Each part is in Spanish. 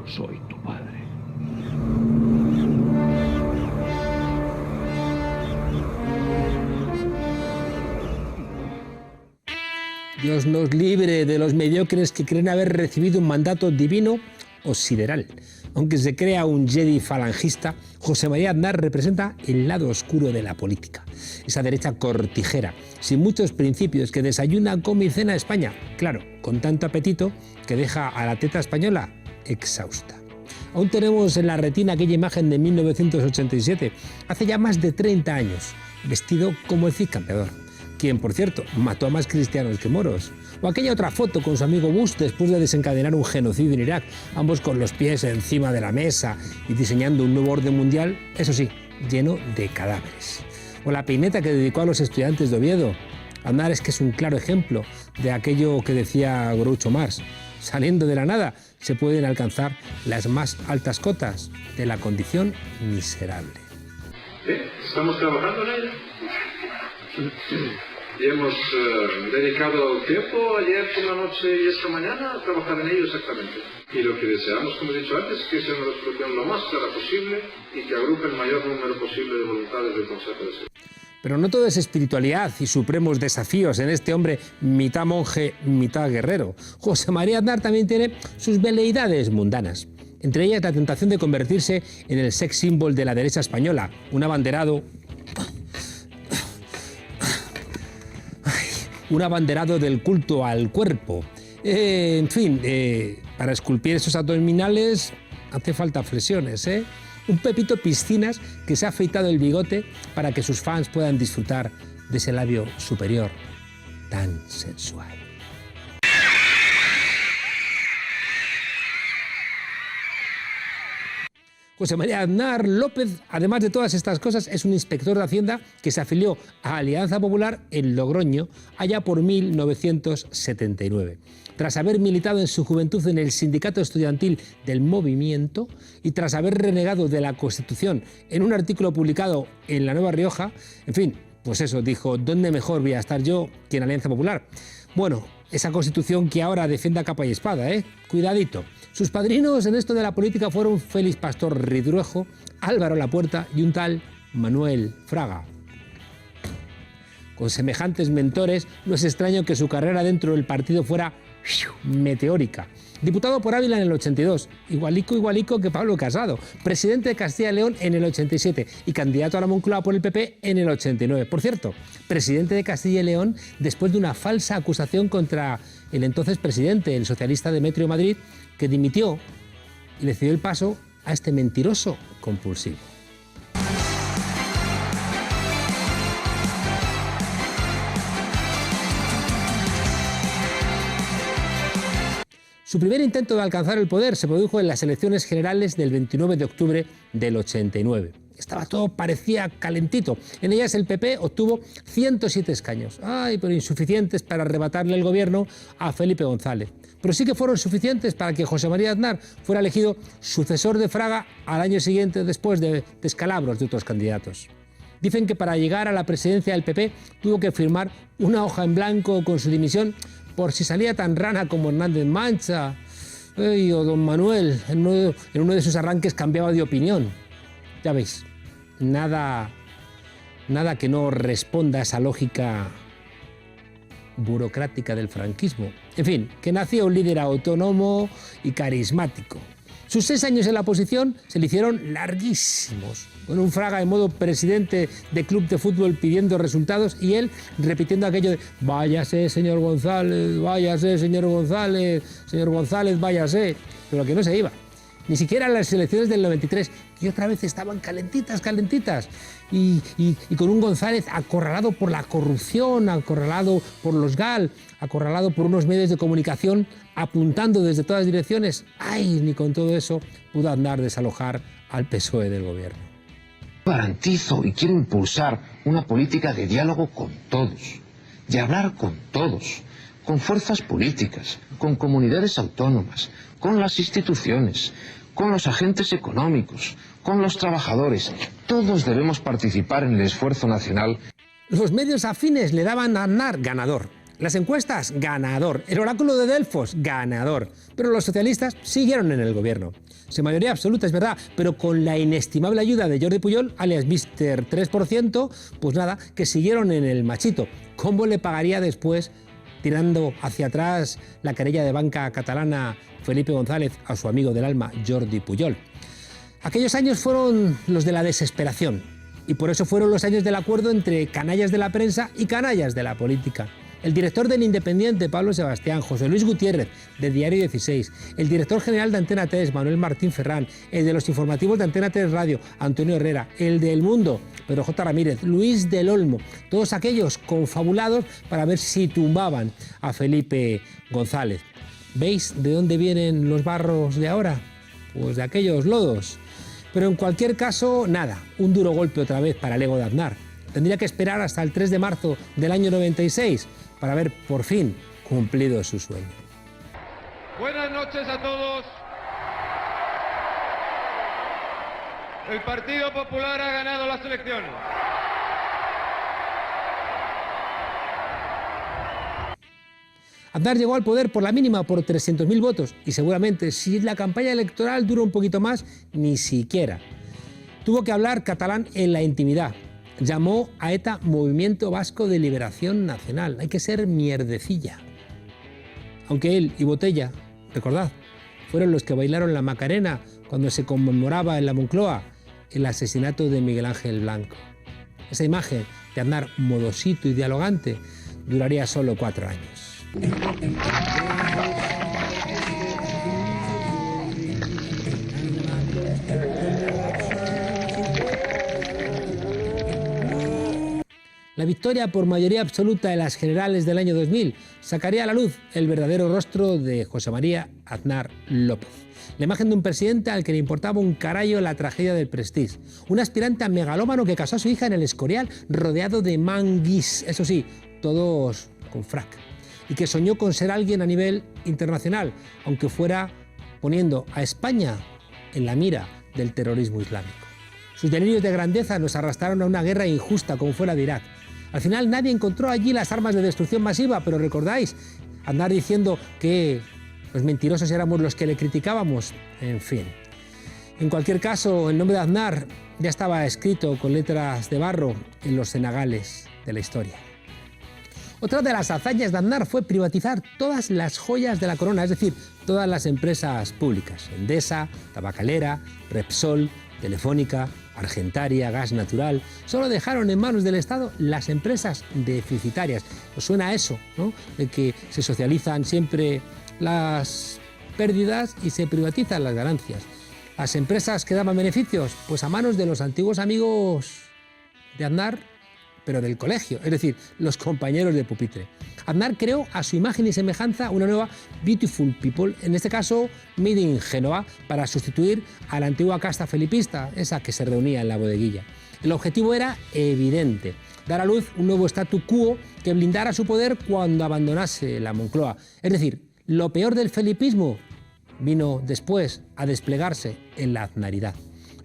no soy tu padre. Dios nos libre de los mediocres que creen haber recibido un mandato divino o sideral. Aunque se crea un Jedi falangista, José María Aznar representa el lado oscuro de la política. Esa derecha cortijera, sin muchos principios, que desayuna, come y cena España. Claro, con tanto apetito que deja a la teta española exhausta. Aún tenemos en la retina aquella imagen de 1987, hace ya más de 30 años, vestido como el Cid Campeador, quien, por cierto, mató a más cristianos que moros. O aquella otra foto con su amigo Bush después de desencadenar un genocidio en Irak, ambos con los pies encima de la mesa y diseñando un nuevo orden mundial, eso sí, lleno de cadáveres. O la peineta que dedicó a los estudiantes de Oviedo. Aznar es que es un claro ejemplo de aquello que decía Groucho Marx. Saliendo de la nada se pueden alcanzar las más altas cotas de la condición miserable. Estamos trabajando en ello. Y hemos dedicado tiempo ayer por la noche y esta mañana a trabajar en ello exactamente. Y lo que deseamos, como he dicho antes, es que sea una resolución lo más clara posible y que agrupe el mayor número posible de voluntades del Consejo de Seguridad. Pero no todo es espiritualidad y supremos desafíos en este hombre mitad monje, mitad guerrero. José María Aznar también tiene sus veleidades mundanas. Entre ellas la tentación de convertirse en el sex symbol de la derecha española, un abanderado del culto al cuerpo. En fin, para esculpir esos abdominales hace falta flexiones, ¿eh? Un Pepito Piscinas que se ha afeitado el bigote para que sus fans puedan disfrutar de ese labio superior tan sensual. José María Aznar López, además de todas estas cosas, es un inspector de Hacienda que se afilió a Alianza Popular en Logroño allá por 1979. Tras haber militado en su juventud en el sindicato estudiantil del Movimiento y tras haber renegado de la Constitución en un artículo publicado en La Nueva Rioja, en fin, pues eso, dijo, ¿dónde mejor voy a estar yo que en Alianza Popular? Bueno, esa Constitución que ahora defiende a capa y espada, ¿eh? Cuidadito. Sus padrinos en esto de la política fueron Félix Pastor Ridruejo, Álvaro Lapuerta y un tal Manuel Fraga. Con semejantes mentores, no es extraño que su carrera dentro del partido fuera meteórica. Diputado por Ávila en el 82, igualico que Pablo Casado, presidente de Castilla y León en el 87 y candidato a la Moncloa por el PP en el 89. Por cierto, presidente de Castilla y León después de una falsa acusación contra el entonces presidente, el socialista Demetrio Madrid, que dimitió y le cedió el paso a este mentiroso compulsivo. Su primer intento de alcanzar el poder se produjo en las elecciones generales del 29 de octubre del 89. Estaba todo, parecía calentito. En ellas el PP obtuvo 107 escaños. Ay, pero insuficientes para arrebatarle el gobierno a Felipe González. Pero sí que fueron suficientes para que José María Aznar fuera elegido sucesor de Fraga al año siguiente después de descalabros de otros candidatos. Dicen que para llegar a la presidencia del PP tuvo que firmar una hoja en blanco con su dimisión por si salía tan rana como Hernández Mancha o don Manuel, en uno de sus arranques cambiaba de opinión. Ya veis, nada que no responda a esa lógica burocrática del franquismo. En fin, que nació un líder autónomo y carismático. Sus 6 años en la oposición se le hicieron larguísimos, con un Fraga en modo presidente de club de fútbol pidiendo resultados y él repitiendo aquello de váyase, señor González, váyase, pero que no se iba. Ni siquiera las elecciones del 93, que otra vez estaban calentitas, y con un González acorralado por la corrupción, acorralado por los GAL, acorralado por unos medios de comunicación apuntando desde todas direcciones. ¡Ay! Ni con todo eso pudo Aznar desalojar al PSOE del gobierno. Garantizo y quiero impulsar una política de diálogo con todos, de hablar con todos, con fuerzas políticas, con comunidades autónomas, con las instituciones, con los agentes económicos, con los trabajadores. Todos debemos participar en el esfuerzo nacional. Los medios afines le daban a Aznar ganador. Las encuestas, ganador. El oráculo de Delfos, ganador. Pero los socialistas siguieron en el gobierno. sin mayoría absoluta, es verdad, pero con la inestimable ayuda de Jordi Pujol, alias Mr. 3%, pues nada, que siguieron en el machito. ¿Cómo le pagaría después, tirando hacia atrás la querella de banca catalana Felipe González a su amigo del alma Jordi Pujol? Aquellos años fueron los de la desesperación y por eso fueron los años del acuerdo entre canallas de la prensa y canallas de la política. El director del Independiente, Pablo Sebastián, José Luis Gutiérrez, de Diario 16, el director general de Antena 3, Manuel Martín Ferrán, el de los informativos de Antena 3 Radio, Antonio Herrera, el de El Mundo, Pedro J. Ramírez, Luis del Olmo, todos aquellos confabulados para ver si tumbaban a Felipe González. ¿Veis de dónde vienen los barros de ahora? Pues de aquellos lodos. Pero en cualquier caso, nada, un duro golpe otra vez para el ego de Aznar. Tendría que esperar hasta el 3 de marzo del año 96 para haber por fin cumplido su sueño. Buenas noches a todos. El Partido Popular ha ganado las elecciones. Aznar llegó al poder por la mínima, por 300.000 votos, y seguramente si la campaña electoral dura un poquito más, ni siquiera. Tuvo que hablar catalán en la intimidad. Llamó a ETA Movimiento Vasco de Liberación Nacional. Hay que ser mierdecilla. Aunque él y Botella, recordad, fueron los que bailaron la Macarena cuando se conmemoraba en la Moncloa el asesinato de Miguel Ángel Blanco. Esa imagen de Aznar modosito y dialogante duraría solo 4 años. La victoria por mayoría absoluta de las generales del año 2000 sacaría a la luz el verdadero rostro de José María Aznar López. La imagen de un presidente al que le importaba un carajo la tragedia del Prestige. Un aspirante a megalómano que casó a su hija en el Escorial rodeado de manguis, eso sí, todos con frac. Y que soñó con ser alguien a nivel internacional, aunque fuera poniendo a España en la mira del terrorismo islámico. Sus delirios de grandeza nos arrastraron a una guerra injusta como fuera de Irak. Al final nadie encontró allí las armas de destrucción masiva, pero recordáis, Aznar diciendo que los mentirosos éramos los que le criticábamos. En fin. En cualquier caso, el nombre de Aznar ya estaba escrito con letras de barro en los cenagales de la historia. Otra de las hazañas de Aznar fue privatizar todas las joyas de la corona, es decir, todas las empresas públicas. Endesa, Tabacalera, Repsol, Telefónica, Argentaria, Gas Natural. Solo dejaron en manos del Estado las empresas deficitarias. ¿Os suena eso, no? De que se socializan siempre las pérdidas y se privatizan las ganancias. Las empresas que daban beneficios, pues a manos de los antiguos amigos de Aznar, pero del colegio, es decir, los compañeros de pupitre. Aznar creó a su imagen y semejanza una nueva Beautiful People, en este caso Made in Génova, para sustituir a la antigua casta felipista, esa que se reunía en la bodeguilla. El objetivo era evidente: dar a luz un nuevo statu quo que blindara su poder cuando abandonase la Moncloa. Es decir, lo peor del felipismo vino después a desplegarse en la aznaridad.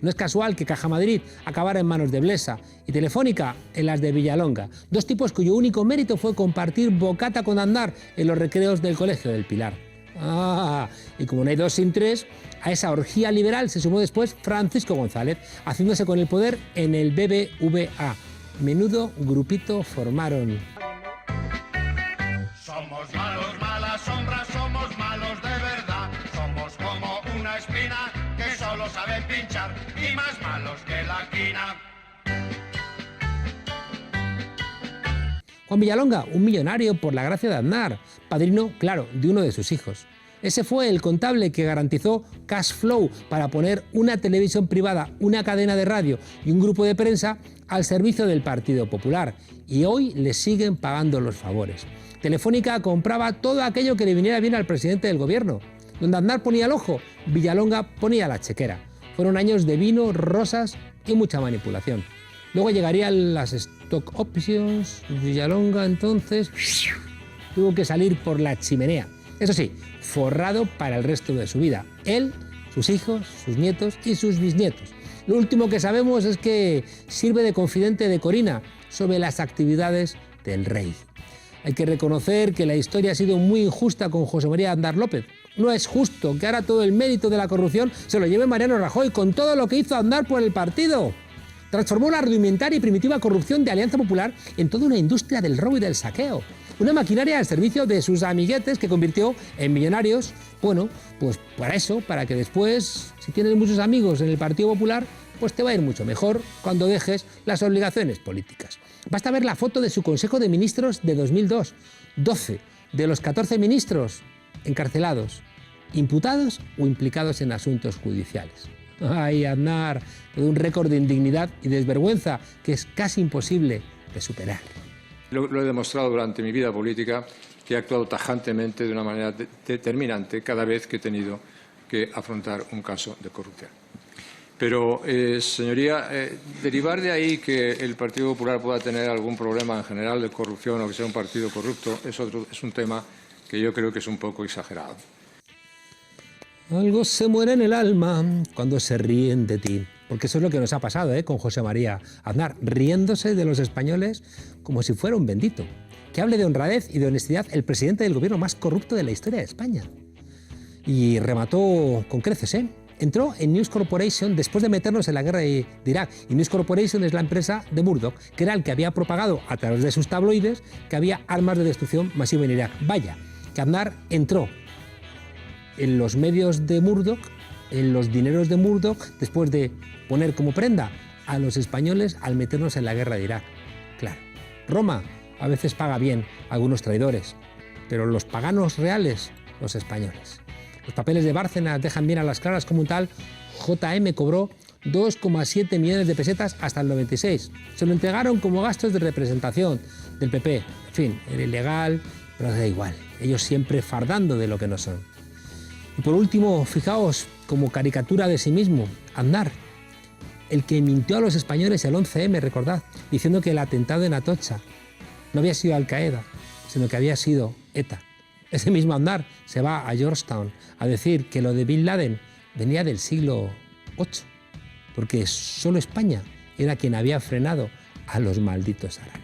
No es casual que Caja Madrid acabara en manos de Blesa y Telefónica en las de Villalonga, dos tipos cuyo único mérito fue compartir bocata con Aznar en los recreos del Colegio del Pilar. Y como no hay dos sin tres, a esa orgía liberal se sumó después Francisco González, haciéndose con el poder en el BBVA. Menudo grupito formaron. Somos malos, malas sombras, somos malos de verdad. Somos como una espina que solo sabe pinchar y más malos que la quina. Juan Villalonga, un millonario por la gracia de Aznar, padrino, claro, de uno de sus hijos. Ese fue el contable que garantizó cash flow para poner una televisión privada, una cadena de radio y un grupo de prensa al servicio del Partido Popular. Y hoy le siguen pagando los favores. Telefónica compraba todo aquello que le viniera bien al presidente del gobierno. Donde Aznar ponía el ojo, Villalonga ponía la chequera. Fueron años de vino, rosas y mucha manipulación. Luego llegarían las stock options. Villalonga entonces tuvo que salir por la chimenea. Eso sí, forrado para el resto de su vida. Él, sus hijos, sus nietos y sus bisnietos. Lo último que sabemos es que sirve de confidente de Corina sobre las actividades del rey. Hay que reconocer que la historia ha sido muy injusta con José María Aznar López. No es justo que ahora todo el mérito de la corrupción se lo lleve Mariano Rajoy con todo lo que hizo Aznar por el partido. Transformó la rudimentaria y primitiva corrupción de Alianza Popular en toda una industria del robo y del saqueo. Una maquinaria al servicio de sus amiguetes que convirtió en millonarios. Bueno, pues para eso, para que después, si tienes muchos amigos en el Partido Popular, pues te va a ir mucho mejor cuando dejes las obligaciones políticas. Basta ver la foto de su Consejo de Ministros de 2002. 12 de los 14 ministros encarcelados, imputados o implicados en asuntos judiciales. ¡Ay, Aznar! Todo un récord de indignidad y desvergüenza que es casi imposible de superar. Lo he demostrado durante mi vida política, que he actuado tajantemente de una manera determinante cada vez que he tenido que afrontar un caso de corrupción. Pero, señoría, derivar de ahí que el Partido Popular pueda tener algún problema en general de corrupción o que sea un partido corrupto es un tema que yo creo que es un poco exagerado. Algo se muere en el alma cuando se ríen de ti. Porque eso es lo que nos ha pasado con José María Aznar, riéndose de los españoles como si fuera un bendito. Que hable de honradez y de honestidad el presidente del gobierno más corrupto de la historia de España. Y remató con creces, Entró en News Corporation después de meternos en la guerra de Irak. Y News Corporation es la empresa de Murdoch, que era el que había propagado a través de sus tabloides que había armas de destrucción masiva en Irak. Vaya, que Aznar entró en los medios de Murdoch, en los dineros de Murdoch, después de poner como prenda a los españoles al meternos en la guerra de Irak. Claro, Roma a veces paga bien a algunos traidores, pero los paganos reales, los españoles. Los papeles de Bárcenas dejan bien a las claras como un tal JM cobró 2,7 millones de pesetas hasta el 96. Se lo entregaron como gastos de representación del PP. En fin, era ilegal, pero da igual. Ellos siempre fardando de lo que no son. Y por último, fijaos, como caricatura de sí mismo, Aznar, el que mintió a los españoles el 11M, recordad, diciendo que el atentado en Atocha no había sido Al-Qaeda, sino que había sido ETA. Ese mismo Aznar se va a Georgetown a decir que lo de Bin Laden venía del siglo VIII, porque solo España era quien había frenado a los malditos árabes.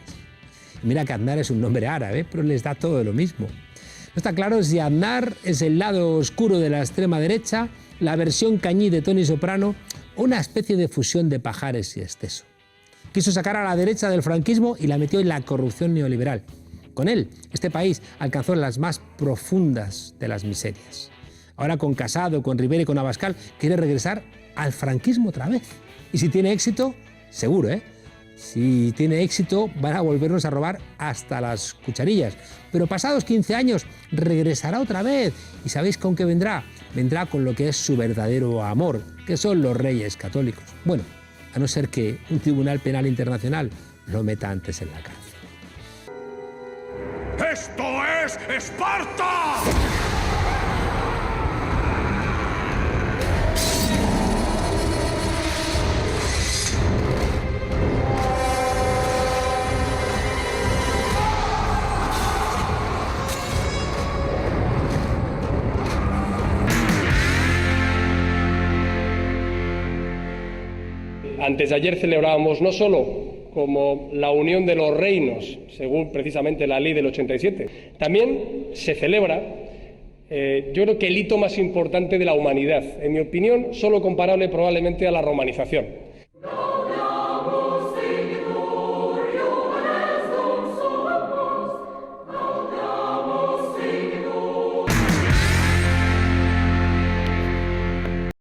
Y mira que Aznar es un nombre árabe, pero les da todo lo mismo. No está claro si Aznar es el lado oscuro de la extrema derecha, la versión cañí de Tony Soprano o una especie de fusión de Pajares y Esteso. Quiso sacar a la derecha del franquismo y la metió en la corrupción neoliberal. Con él, este país alcanzó las más profundas de las miserias. Ahora con Casado, con Rivera y con Abascal quiere regresar al franquismo otra vez. Y si tiene éxito, seguro, Si tiene éxito, van a volvernos a robar hasta las cucharillas. Pero pasados 15 años, regresará otra vez. ¿Y sabéis con qué vendrá? Vendrá con lo que es su verdadero amor, que son los reyes católicos. Bueno, a no ser que un tribunal penal internacional lo meta antes en la cárcel. ¡Esto es Esparta! Antes de ayer celebrábamos no solo como la unión de los reinos, según precisamente la ley del 87, también se celebra, yo creo que el hito más importante de la humanidad, en mi opinión, solo comparable probablemente a la romanización.